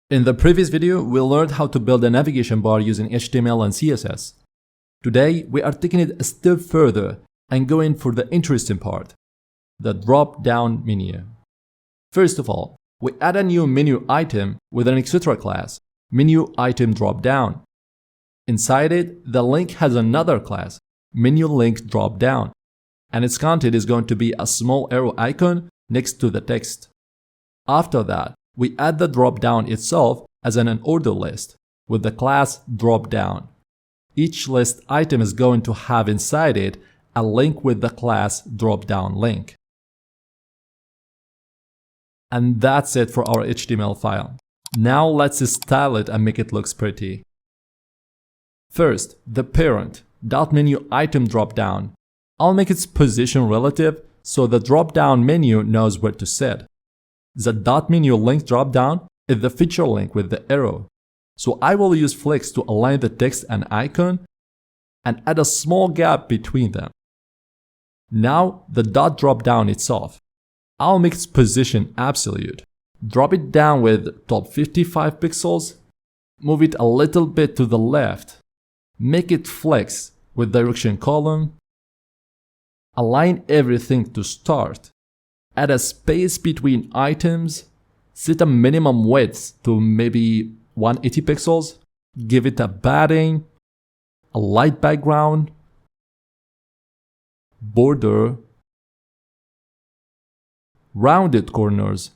In the previous video, we learned how to build a navigation bar using HTML and CSS. Today, we are taking it a step further and going for the interesting part, the drop-down menu. First of all, we add a new menu item with an etc class, menu item dropdown. Inside it, the link has another class, menu link dropdown, and its content is going to be a small arrow icon next to the text. After that, we add the dropdown itself as an order list with the class dropdown. Each list item is going to have inside it a link with the class dropdown link. And that's it for our HTML file. Now let's style it and make it look pretty. First, the parent .menu item dropdown. I'll make its position relative so the dropdown menu knows where to sit. The .menu link dropdown is the feature link with the arrow. So I will use flicks to align the text and icon and add a small gap between them. Now the dropdown itself. I'll make its position absolute. Drop it down with top 55 pixels. Move it a little bit to the left. Make it flex with direction column. Align everything to start. Add a space between items. Set a minimum width to maybe 180 pixels. Give it a padding, a light background, border, rounded corners,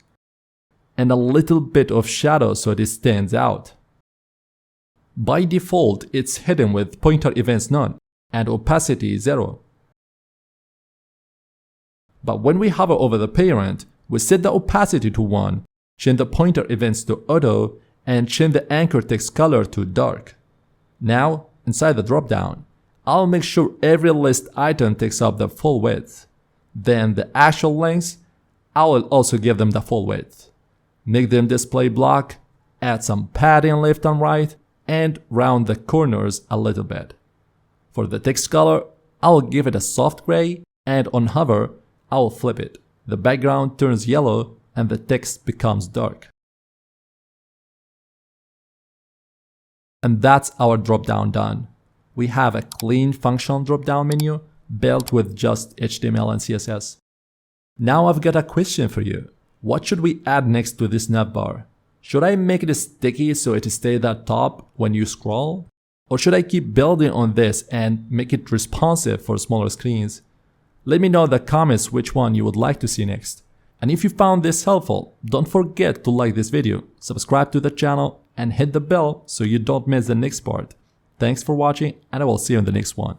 and a little bit of shadow so it stands out. By default, it's hidden with pointer events none and opacity 0. But when we hover over the parent, we set the opacity to 1, change the pointer events to auto, and change the anchor text color to dark. Now, inside the dropdown, I'll make sure every list item takes up the full width. Then the actual links, I will also give them the full width. Make them display block, add some padding left and right, and round the corners a little bit. For the text color, I'll give it a soft gray, and on hover, I'll flip it. The background turns yellow and the text becomes dark. And that's our dropdown done. We have a clean functional dropdown menu built with just HTML and CSS. Now I've got a question for you. What should we add next to this navbar? Should I make it sticky so it stays at top when you scroll? Or should I keep building on this and make it responsive for smaller screens? Let me know in the comments which one you would like to see next. And if you found this helpful, don't forget to like this video, subscribe to the channel, and hit the bell so you don't miss the next part. Thanks for watching, and I will see you in the next one.